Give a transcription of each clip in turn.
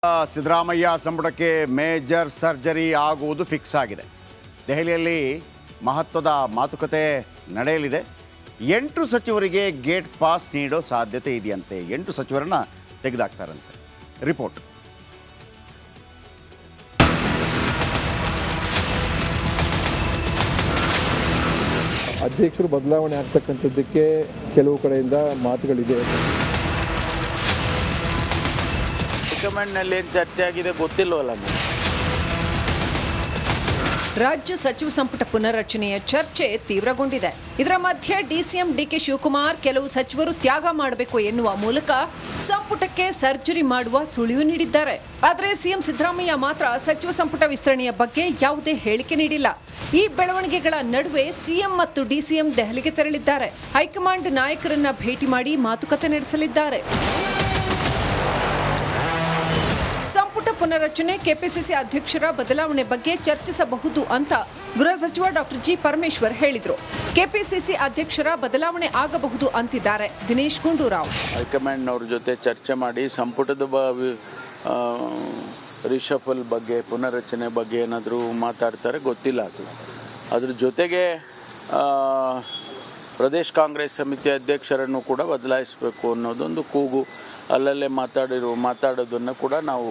ಸಿದ್ದರಾಮಯ್ಯ ಸಂಪುಟಕ್ಕೆ major surgery ಆಗುವುದು fix ಆಗಿದೆ. ದೆಹಲಿಯಲ್ಲಿ ಮಹತ್ವದ ಮಾತುಕತೆ ನಡೆಯಲಿದೆ. 8 ಸಚಿವರಿಗೆ ಗೇಟ್ ಪಾಸ್ ನೀಡೋ ಸಾಧ್ಯತೆ ಇದೆಯಂತೆ. 8 ಸಚಿವರನ್ನ ತೆಗೆದಾಕ್ತಾರಂತೆ. ರಿಪೋರ್ಟ್. ಅಧ್ಯಕ್ಷರು ಬದಲಾವಣೆ ಆಗ್ತಕ್ಕಂಥದ್ದಕ್ಕೆ ಕೆಲವು ಕಡೆಯಿಂದ ಮಾತುಗಳಿದೆ. ಹೈಕಮಾಂಡ್ನಲ್ಲಿ ಏನು ಚರ್ಚೆ ಆಗಿದೆ ಗೊತ್ತಿಲ್ವಲ್ಲ. ರಾಜ್ಯ ಸಚಿವ ಸಂಪುಟ ಪುನರ್ರಚನೆಯ ಚರ್ಚೆ ತೀವ್ರಗೊಂಡಿದೆ. ಇದರ ಮಧ್ಯೆ ಡಿಸಿಎಂ ಡಿಕೆ ಶಿವಕುಮಾರ್ ಕೆಲವು ಸಚಿವರು ತ್ಯಾಗ ಮಾಡಬೇಕು ಎನ್ನುವ ಮೂಲಕ ಸಂಪುಟಕ್ಕೆ ಸರ್ಜರಿ ಮಾಡುವ ಸುಳಿವು ನೀಡಿದ್ದಾರೆ. ಆದರೆ ಸಿಎಂ ಸಿದ್ದರಾಮಯ್ಯ ಮಾತ್ರ ಸಚಿವ ಸಂಪುಟ ವಿಸ್ತರಣೆಯ ಬಗ್ಗೆ ಯಾವುದೇ ಹೇಳಿಕೆ ನೀಡಿಲ್ಲ. ಈ ಬೆಳವಣಿಗೆಗಳ ನಡುವೆ ಸಿಎಂ ಮತ್ತು ಡಿಸಿಎಂ ದೆಹಲಿಗೆ ತೆರಳಿದ್ದಾರೆ. ಹೈಕಮಾಂಡ್ ನಾಯಕರನ್ನ ಭೇಟಿ ಮಾಡಿ ಮಾತುಕತೆ ನಡೆಸಲಿದ್ದಾರೆ. ಸಂಪುಟ ಪುನರ್ರಚನೆ, ಕೆಪಿಸಿಸಿ ಅಧ್ಯಕ್ಷರ ಬದಲಾವಣೆ ಬಗ್ಗೆ ಚರ್ಚಿಸಬಹುದು ಅಂತ ಗೃಹ ಸಚಿವ ಡಾಕ್ಟರ್ ಜಿ ಪರಮೇಶ್ವರ್ ಹೇಳಿದರು. ಕೆಪಿಸಿಸಿ ಅಧ್ಯಕ್ಷರ ಬದಲಾವಣೆ ಆಗಬಹುದು ಅಂತಿದ್ದಾರೆ ದಿನೇಶ್ ಗುಂಡೂರಾವ್. ಹೈಕಮಾಂಡ್ನವ್ರ ಜೊತೆ ಚರ್ಚೆ ಮಾಡಿ ಸಂಪುಟದ ರಿಷಫಲ್ ಬಗ್ಗೆ, ಪುನರ್ರಚನೆ ಬಗ್ಗೆ ಏನಾದರೂ ಮಾತಾಡ್ತಾರೆ ಗೊತ್ತಿಲ್ಲ. ಅದ್ರ ಜೊತೆಗೆ ಪ್ರದೇಶ ಕಾಂಗ್ರೆಸ್ ಸಮಿತಿ ಅಧ್ಯಕ್ಷರನ್ನು ಕೂಡ ಬದಲಾಯಿಸಬೇಕು ಅನ್ನೋದೊಂದು ಕೂಗು ಅಲ್ಲಲ್ಲೇ ಮಾತಾಡೋದನ್ನು ಕೂಡ ನಾವು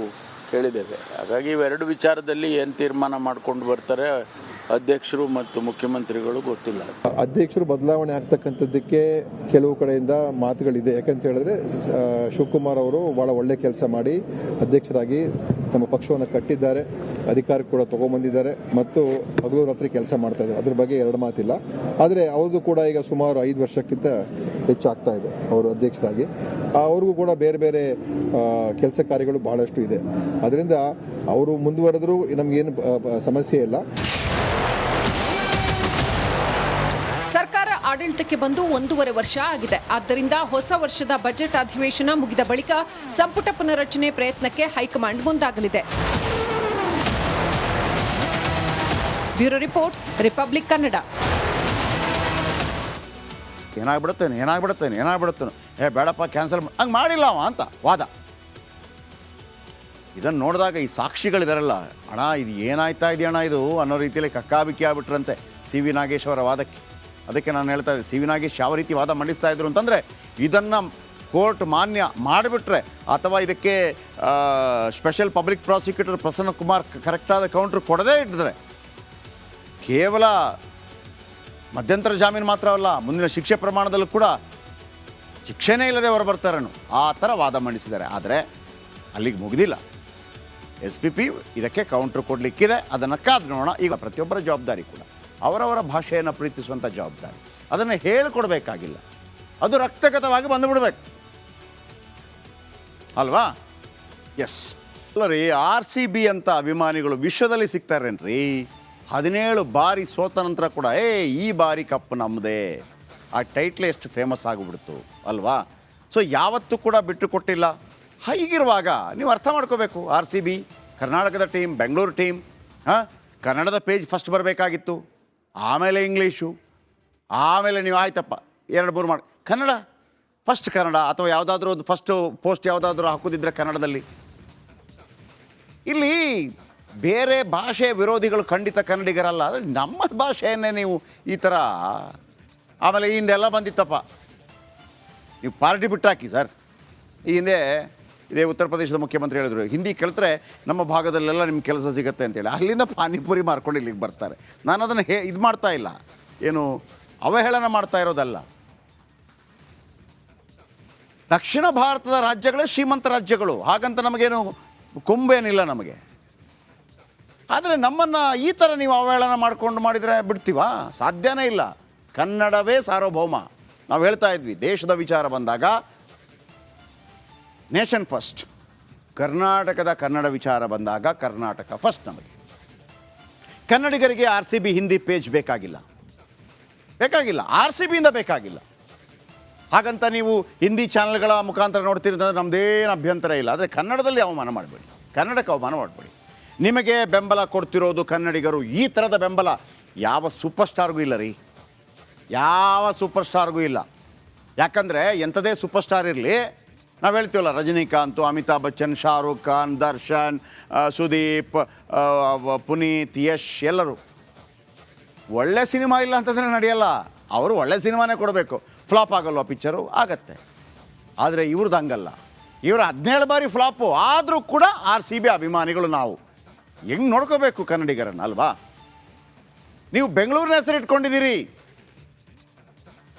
ಕೇಳಿದ್ದೇವೆ. ಹಾಗಾಗಿ ಇವೆರಡು ವಿಚಾರದಲ್ಲಿ ಏನು ತೀರ್ಮಾನ ಮಾಡ್ಕೊಂಡು ಬರ್ತಾರೆ ಅಧ್ಯಕ್ಷರು ಮತ್ತು ಮುಖ್ಯಮಂತ್ರಿಗಳು ಗೊತ್ತಿಲ್ಲ. ಅಧ್ಯಕ್ಷರು ಬದಲಾವಣೆ ಆಗ್ತಕ್ಕಂಥದ್ದಕ್ಕೆ ಕೆಲವು ಕಡೆಯಿಂದ ಮಾತುಗಳಿದೆ. ಯಾಕಂತ ಹೇಳಿದ್ರೆ ಶಿವಕುಮಾರ್ ಅವರು ಭಾಳ ಒಳ್ಳೆ ಕೆಲಸ ಮಾಡಿ ಅಧ್ಯಕ್ಷರಾಗಿ ನಮ್ಮ ಪಕ್ಷವನ್ನು ಕಟ್ಟಿದ್ದಾರೆ, ಅಧಿಕಾರ ಕೂಡ ತಗೊಂಡ್ಬಂದಿದ್ದಾರೆ ಮತ್ತು ಹಗಲು ರಾತ್ರಿ ಕೆಲಸ ಮಾಡ್ತಾ ಇದ್ದಾರೆ. ಅದ್ರ ಬಗ್ಗೆ ಎರಡು ಮಾತಿಲ್ಲ. ಆದರೆ ಅವ್ರದ್ದು ಕೂಡ ಈಗ ಸುಮಾರು 5 ವರ್ಷಕ್ಕಿಂತ ಹೆಚ್ಚಾಗ್ತಾ ಇದೆ ಅವರು ಅಧ್ಯಕ್ಷರಾಗಿ. ಅವ್ರಿಗೂ ಕೂಡ ಬೇರೆ ಬೇರೆ ಕೆಲಸ ಕಾರ್ಯಗಳು ಬಹಳಷ್ಟು ಇದೆ. ಅದರಿಂದ ಅವರು ಮುಂದುವರೆದರೂ ನಮಗೇನು ಸಮಸ್ಯೆ ಇಲ್ಲ. ಸರ್ಕಾರ ಆಡಳಿತಕ್ಕೆ ಬಂದು 1.5 ವರ್ಷ ಆಗಿದೆ. ಆದ್ದರಿಂದ ಹೊಸ ವರ್ಷದ ಬಜೆಟ್ ಅಧಿವೇಶನ ಮುಗಿದ ಬಳಿಕ ಸಂಪುಟ ಪುನರ್ರಚನೆ ಪ್ರಯತ್ನಕ್ಕೆ ಹೈಕಮಾಂಡ್ ಮುಂದಾಗಲಿದೆ. Bureau report, Republic Kannada. ಏನಾಗ್ಬಿಡುತ್ತೇನೆ ಬೇಡಪ್ಪ ಕ್ಯಾನ್ಸಲ್ ಹಂಗೆ ಮಾಡಿಲ್ಲ ಅವ ಅಂತ ವಾದ. ಇದನ್ನು ನೋಡಿದಾಗ ಈ ಸಾಕ್ಷಿಗಳಿದಾರಲ್ಲ, ಅಣ್ಣ ಇದು ಏನಾಯ್ತಾ ಇದೆಯಣ್ಣ ಇದು ಅನ್ನೋ ರೀತಿಯಲ್ಲಿ ಕಕ್ಕಾಬಿಕ್ಕಿ ಆಗ್ಬಿಟ್ರಂತೆ ಸಿ ವಿ ನಾಗೇಶ್ ಅವರ ವಾದಕ್ಕೆ. ಅದಕ್ಕೆ ನಾನು ಹೇಳ್ತಾ ಇದ್ದೆ, ಸಿ ವಿ ನಾಗೇಶ್ ಯಾವ ರೀತಿ ವಾದ ಮಂಡಿಸ್ತಾ ಇದ್ರು ಅಂತಂದರೆ, ಇದನ್ನು ಕೋರ್ಟ್ ಮಾನ್ಯ ಮಾಡಿಬಿಟ್ರೆ ಅಥವಾ ಇದಕ್ಕೆ special public prosecutor Prasanna Kumar ಕರೆಕ್ಟಾದ ಕೌಂಟ್ರ್ ಕೊಡದೇ ಇಟ್ಟಿದ್ರೆ ಕೇವಲ ಮಧ್ಯಂತರ ಜಾಮೀನು ಮಾತ್ರವಲ್ಲ, ಮುಂದಿನ ಶಿಕ್ಷೆ ಪ್ರಮಾಣದಲ್ಲೂ ಕೂಡ ಶಿಕ್ಷೆನೇ ಇಲ್ಲದೆ ಹೊರ ಬರ್ತಾರೇನು ಆ ಥರ ವಾದ ಮಂಡಿಸಿದ್ದಾರೆ. ಆದರೆ ಅಲ್ಲಿಗೆ ಮುಗಿದಿಲ್ಲ. SPP ಇದಕ್ಕೆ ಕೌಂಟ್ರ್ ಕೊಡಲಿಕ್ಕಿದೆ. ಅದನ್ನು ಕಾದು ನೋಡೋಣ. ಈಗ ಪ್ರತಿಯೊಬ್ಬರ ಜವಾಬ್ದಾರಿ ಕೂಡ ಅವರವರ ಭಾಷೆಯನ್ನು ಪ್ರೀತಿಸುವಂಥ ಜವಾಬ್ದಾರಿ. ಅದನ್ನು ಹೇಳಿಕೊಡ್ಬೇಕಾಗಿಲ್ಲ, ಅದು ರಕ್ತಗತವಾಗಿ ಬಂದುಬಿಡ್ಬೇಕು ಅಲ್ವಾ? ಎಸ್ ಅಲ್ಲ ರೀ, RCB ಅಂತ ಅಭಿಮಾನಿಗಳು ವಿಶ್ವದಲ್ಲಿ ಸಿಗ್ತಾರೇನ್ರಿ? 17 ಬಾರಿ ಸೋತ ನಂತರ ಕೂಡ ಈ ಬಾರಿ ಕಪ್ ನಮ್ಮದೇ, ಆ ಟೈಟ್ಲ್ ಎಷ್ಟು ಫೇಮಸ್ ಆಗಿಬಿಡ್ತು ಅಲ್ವಾ? ಸೊ ಯಾವತ್ತೂ ಕೂಡ ಬಿಟ್ಟು ಕೊಟ್ಟಿಲ್ಲ. ಹೀಗಿರುವಾಗ ನೀವು ಅರ್ಥ ಮಾಡ್ಕೋಬೇಕು, RCB ಕರ್ನಾಟಕದ ಟೀಮ್, ಬೆಂಗಳೂರು ಟೀಮ್, ಕನ್ನಡದ ಪೇಜ್ ಫಸ್ಟ್ ಬರಬೇಕಾಗಿತ್ತು, ಆಮೇಲೆ ಇಂಗ್ಲೀಷು, ಆಮೇಲೆ ನೀವು ಆಯ್ತಪ್ಪ 2-3 ಮಾಡಿ ಕನ್ನಡ ಫಸ್ಟ್, ಕನ್ನಡ ಅಥವಾ ಯಾವುದಾದ್ರೂ ಒಂದು ಫಸ್ಟು ಪೋಸ್ಟ್ ಯಾವುದಾದ್ರೂ ಹಾಕೋದಿದ್ರೆ ಕನ್ನಡದಲ್ಲಿ. ಇಲ್ಲಿ ಬೇರೆ ಭಾಷೆ ವಿರೋಧಿಗಳು ಖಂಡಿತ ಕನ್ನಡಿಗರಲ್ಲ, ಆದರೆ ನಮ್ಮ ಭಾಷೆಯನ್ನೇ ನೀವು ಈ ಥರ. ಆಮೇಲೆ ಈ ಹಿಂದೆಲ್ಲ ಬಂದಿತ್ತಪ್ಪ, ನೀವು ಪಾರ್ಟಿ ಬಿಟ್ಟಾಕಿ ಸರ್. ಈ ಹಿಂದೆ ಇದೇ ಉತ್ತರ ಪ್ರದೇಶದ ಮುಖ್ಯಮಂತ್ರಿ ಹೇಳಿದ್ರು, ಹಿಂದಿ ಕಲಿತ್ರೆ ನಮ್ಮ ಭಾಗದಲ್ಲೆಲ್ಲ ನಿಮ್ಗೆ ಕೆಲಸ ಸಿಗುತ್ತೆ ಅಂತೇಳಿ. ಅಲ್ಲಿಂದ ಪಾನಿಪುರಿ ಮಾರ್ಕೊಂಡು ಇಲ್ಲಿಗೆ ಬರ್ತಾರೆ. ನಾನು ಅದನ್ನು ಇದು ಮಾಡ್ತಾ ಇಲ್ಲ, ಏನು ಅವಹೇಳನ ಮಾಡ್ತಾ ಇರೋದಲ್ಲ. ದಕ್ಷಿಣ ಭಾರತದ ರಾಜ್ಯಗಳೇ ಶ್ರೀಮಂತ ರಾಜ್ಯಗಳು, ಹಾಗಂತ ನಮಗೇನು ಕೊಂಬೇನಿಲ್ಲ ನಮಗೆ. ಆದರೆ ನಮ್ಮನ್ನು ಈ ಥರ ನೀವು ಅವಹೇಳನ ಮಾಡ್ಕೊಂಡು ಮಾಡಿದರೆ ಬಿಡ್ತೀವಾ? ಸಾಧ್ಯನೇ ಇಲ್ಲ. ಕನ್ನಡವೇ ಸಾರ್ವಭೌಮ. ನಾವು ಹೇಳ್ತಾ ಇದ್ವಿ, ದೇಶದ ವಿಚಾರ ಬಂದಾಗ ನೇಷನ್ ಫಸ್ಟ್, ಕರ್ನಾಟಕದ ಕನ್ನಡ ವಿಚಾರ ಬಂದಾಗ ಕರ್ನಾಟಕ ಫಸ್ಟ್. ನಮಗೆ ಕನ್ನಡಿಗರಿಗೆ RCB ಹಿಂದಿ ಪೇಜ್ ಬೇಕಾಗಿಲ್ಲ, RCBಯಿಂದ ಬೇಕಾಗಿಲ್ಲ. ಹಾಗಂತ ನೀವು ಹಿಂದಿ ಚಾನಲ್ಗಳ ಮುಖಾಂತರ ನೋಡ್ತಿರೋದಂದ್ರೆ ನಮ್ಮದೇನು ಅಭ್ಯಂತರ ಇಲ್ಲ. ಆದರೆ ಕನ್ನಡದಲ್ಲಿ ಅವಮಾನ ಮಾಡಬೇಡಿ, ಕನ್ನಡಕ್ಕೆ ಅವಮಾನ ಮಾಡಬೇಡಿ. ನಿಮಗೆ ಬೆಂಬಲ ಕೊಡ್ತಿರೋದು ಕನ್ನಡಿಗರು. ಈ ಥರದ ಬೆಂಬಲ ಯಾವ ಸೂಪರ್ ಸ್ಟಾರ್ಗೂ ಇಲ್ಲ ರೀ, ಯಾವ ಸೂಪರ್ ಸ್ಟಾರ್ಗೂ ಇಲ್ಲ. ಯಾಕಂದರೆ ಎಂಥದೇ ಸೂಪರ್ ಸ್ಟಾರ್ ಇರಲಿ, ನಾವು ಹೇಳ್ತೀವಲ್ಲ, ರಜನಿಕಾಂತ್, ಅಮಿತಾಬ್ ಬಚ್ಚನ್, ಶಾರುಖ್ ಖಾನ್, ದರ್ಶನ್, ಸುದೀಪ್, ಪುನೀತ್, ಯಶ್ ಎಲ್ಲರೂ ಒಳ್ಳೆ ಸಿನಿಮಾ ಇಲ್ಲ ಅಂತಂದರೆ ನಡೆಯಲ್ಲ. ಅವರು ಒಳ್ಳೆ ಸಿನಿಮಾನೇ ಕೊಡಬೇಕು. ಫ್ಲಾಪ್ ಆಗಲ್ವ ಪಿಕ್ಚರು? ಆಗತ್ತೆ. ಆದರೆ ಇವ್ರದ್ದು ಹಂಗಲ್ಲ. ಇವರು 17 ಬಾರಿ ಫ್ಲಾಪು ಆದರೂ ಕೂಡ RCB ಅಭಿಮಾನಿಗಳು ನಾವು ಹೆಂಗೆ ನೋಡ್ಕೋಬೇಕು ಕನ್ನಡಿಗರನ್ನು ಅಲ್ವಾ? ನೀವು ಬೆಂಗಳೂರಿನ ಹೆಸರು ಇಟ್ಕೊಂಡಿದ್ದೀರಿ.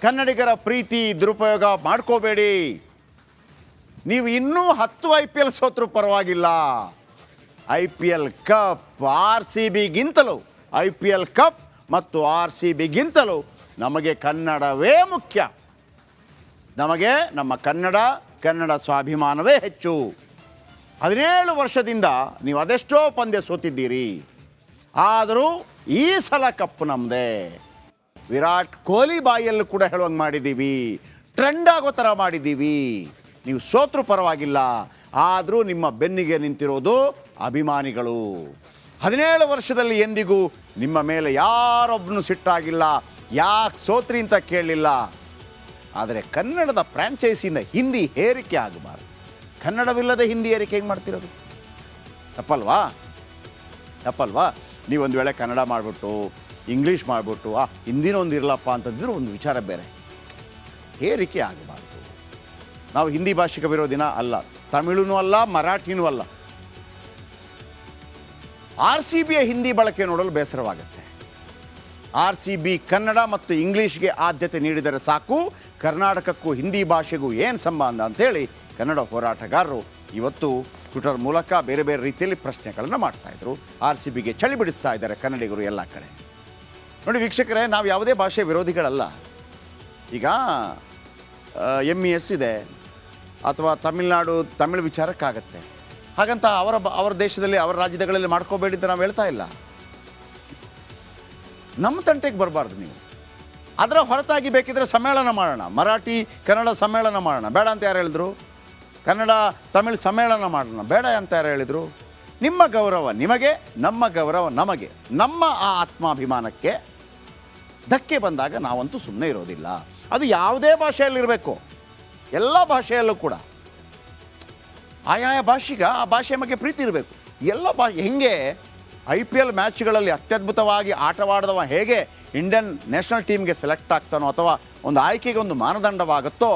ಕನ್ನಡಿಗರ ಪ್ರೀತಿ ದುರುಪಯೋಗ ಮಾಡ್ಕೋಬೇಡಿ. ನೀವು ಇನ್ನೂ 10 IPL ಸೋತ್ರೂ ಪರವಾಗಿಲ್ಲ. IPL ಕಪ್ RCBಗಿಂತಲೂ, IPL ಕಪ್ ಮತ್ತು RCBಗಿಂತಲೂ ನಮಗೆ ಕನ್ನಡವೇ ಮುಖ್ಯ. ನಮಗೆ ನಮ್ಮ ಕನ್ನಡ ಸ್ವಾಭಿಮಾನವೇ ಹೆಚ್ಚು. 17 ವರ್ಷದಿಂದ ನೀವು ಅದೆಷ್ಟೋ ಪಂದ್ಯ ಸೋತಿದ್ದೀರಿ, ಆದರೂ ಈ ಸಲ ಕಪ್ಪು ನಮ್ಮದೇ. ವಿರಾಟ್ ಕೊಹ್ಲಿ ಬಾಯಿಯಲ್ಲೂ ಕೂಡ ಹೇಳುವಂಗೆ ಮಾಡಿದ್ದೀವಿ, ಟ್ರೆಂಡ್ ಆಗೋ ಥರ ಮಾಡಿದ್ದೀವಿ. ನೀವು ಸೋತ್ರೂ ಪರವಾಗಿಲ್ಲ, ಆದರೂ ನಿಮ್ಮ ಬೆನ್ನಿಗೆ ನಿಂತಿರೋದು ಅಭಿಮಾನಿಗಳು. 17 ವರ್ಷದಲ್ಲಿ ಎಂದಿಗೂ ನಿಮ್ಮ ಮೇಲೆ ಯಾರೊಬ್ಬನು ಸಿಟ್ಟಾಗಿಲ್ಲ, ಯಾಕೆ ಸೋತ್ರಿ ಅಂತ ಕೇಳಲಿಲ್ಲ. ಆದರೆ ಕನ್ನಡದ ಫ್ರ್ಯಾಂಚೈಸಿಯಿಂದ ಹಿಂದಿ ಹೇರಿಕೆ ಆಗಬಾರ್ದು. ಕನ್ನಡವಿಲ್ಲದೆ ಹಿಂದಿ ಏರಿಕೆ ಹೆಂಗೆ ಮಾಡ್ತಿರೋದು? ತಪ್ಪಲ್ವಾ? ನೀವೊಂದು ವೇಳೆ ಕನ್ನಡ ಮಾಡಿಬಿಟ್ಟು ಇಂಗ್ಲೀಷ್ ಮಾಡಿಬಿಟ್ಟು ಹಿಂದಿನ ಒಂದು ಇರಲಪ್ಪ ಅಂತಂದಿದ್ರು ಒಂದು ವಿಚಾರ ಬೇರೆ. ಹೇರಿಕೆ ಆಗಬಾರ್ದು. ನಾವು ಹಿಂದಿ ಭಾಷಿಕ ವಿರೋಧಿನ ಅಲ್ಲ, ತಮಿಳೂ ಅಲ್ಲ, ಮರಾಠಿನೂ ಅಲ್ಲ. RCBಯ ಹಿಂದಿ ಬಳಕೆ ನೋಡಲು ಬೇಸರವಾಗುತ್ತೆ. RCB ಕನ್ನಡ ಮತ್ತು ಇಂಗ್ಲೀಷ್ಗೆ ಆದ್ಯತೆ ನೀಡಿದರೆ ಸಾಕು, ಕರ್ನಾಟಕಕ್ಕೂ ಹಿಂದಿ ಭಾಷೆಗೂ ಏನು ಸಂಬಂಧ ಅಂಥೇಳಿ ಕನ್ನಡ ಹೋರಾಟಗಾರರು ಇವತ್ತು ಟ್ವಿಟರ್ ಮೂಲಕ ಬೇರೆ ಬೇರೆ ರೀತಿಯಲ್ಲಿ ಪ್ರಶ್ನೆಗಳನ್ನು ಮಾಡ್ತಾಯಿದ್ರು. RCBಗೆ ಚಳಿ ಬಿಡಿಸ್ತಾ ಇದ್ದಾರೆ ಕನ್ನಡಿಗರು ಎಲ್ಲ ಕಡೆ. ನೋಡಿ ವೀಕ್ಷಕರೇ, ನಾವು ಯಾವುದೇ ಭಾಷೆ ವಿರೋಧಿಗಳಲ್ಲ. ಈಗ MES ಇದೆ, ಅಥವಾ ತಮಿಳು ವಿಚಾರಕ್ಕಾಗತ್ತೆ. ಹಾಗಂತ ಅವರ ದೇಶದಲ್ಲಿ, ಅವರ ರಾಜ್ಯಗಳಲ್ಲಿ ಮಾಡ್ಕೋಬೇಡಿ ಅಂತ ನಾವು ಹೇಳ್ತಾ ಇಲ್ಲ. ನಮ್ಮ ತಂಟೆಗೆ ಬರಬಾರ್ದು ನೀವು. ಅದರ ಹೊರತಾಗಿ ಬೇಕಿದ್ರೆ ಸಮ್ಮೇಳನ ಮಾಡೋಣ, ಮರಾಠಿ ಕನ್ನಡ ಸಮ್ಮೇಳನ ಮಾಡೋಣ. ಬೇಡ ಅಂತ ಯಾರು ಹೇಳಿದ್ರು? ಕನ್ನಡ ತಮಿಳು ಸಮ್ಮೇಳನ ಮಾಡೋಣ, ಬೇಡ ಅಂತ ಯಾರು ಹೇಳಿದರು? ನಿಮ್ಮ ಗೌರವ ನಿಮಗೆ, ನಮ್ಮ ಗೌರವ ನಮಗೆ. ನಮ್ಮ ಆ ಆತ್ಮಾಭಿಮಾನಕ್ಕೆ ಧಕ್ಕೆ ಬಂದಾಗ ನಾವಂತೂ ಸುಮ್ಮನೆ ಇರೋದಿಲ್ಲ. ಅದು ಯಾವುದೇ ಭಾಷೆಯಲ್ಲಿರಬೇಕು, ಎಲ್ಲ ಭಾಷೆಯಲ್ಲೂ ಕೂಡ ಆಯಾಯ ಭಾಷೆಗೆ ಆ ಭಾಷೆಯ ಬಗ್ಗೆ ಪ್ರೀತಿ ಇರಬೇಕು. ಎಲ್ಲ ಹೆಂಗೆ IPL ಮ್ಯಾಚ್ಗಳಲ್ಲಿ ಅತ್ಯದ್ಭುತವಾಗಿ ಆಟವಾಡಿದವ ಹೇಗೆ ಇಂಡಿಯನ್ ನ್ಯಾಷನಲ್ ಟೀಮ್ಗೆ ಸೆಲೆಕ್ಟ್ ಆಗ್ತಾನೋ, ಅಥವಾ ಒಂದು ಆಯ್ಕೆಗೆ ಒಂದು ಮಾನದಂಡವಾಗುತ್ತೋ,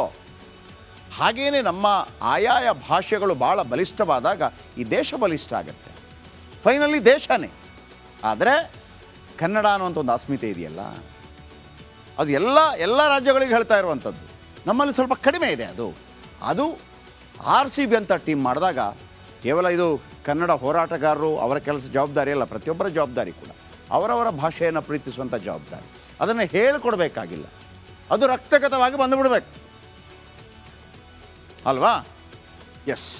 ಹಾಗೇ ನಮ್ಮ ಆಯಾಯ ಭಾಷೆಗಳು ಭಾಳ ಬಲಿಷ್ಠವಾದಾಗ ಈ ದೇಶ ಬಲಿಷ್ಠ ಆಗುತ್ತೆ. ಫೈನಲಿ ದೇಶನೇ. ಆದರೆ ಕನ್ನಡ ಅನ್ನುವಂಥ ಒಂದು ಅಸ್ಮಿತೆ ಇದೆಯಲ್ಲ, ಅದು ಎಲ್ಲ ರಾಜ್ಯಗಳಿಗೆ ಹೇಳ್ತಾ ಇರುವಂಥದ್ದು. ನಮ್ಮಲ್ಲಿ ಸ್ವಲ್ಪ ಕಡಿಮೆ ಇದೆ. ಅದು RCB ಅಂತ ಟೀಮ್ ಮಾಡಿದಾಗ ಕೇವಲ ಇದು ಕನ್ನಡ ಹೋರಾಟಗಾರರು ಅವರ ಕೆಲಸ ಜವಾಬ್ದಾರಿ ಅಲ್ಲ, ಪ್ರತಿಯೊಬ್ಬರ ಜವಾಬ್ದಾರಿ ಕೂಡ ಅವರವರ ಭಾಷೆಯನ್ನು ಪ್ರೀತಿಸುವಂಥ ಜವಾಬ್ದಾರಿ. ಅದನ್ನು ಹೇಳಿಕೊಡ್ಬೇಕಾಗಿಲ್ಲ, ಅದು ರಕ್ತಗತವಾಗಿ ಬಂದುಬಿಡ್ಬೇಕು ಅಲ್ವಾ? ಎಸ್.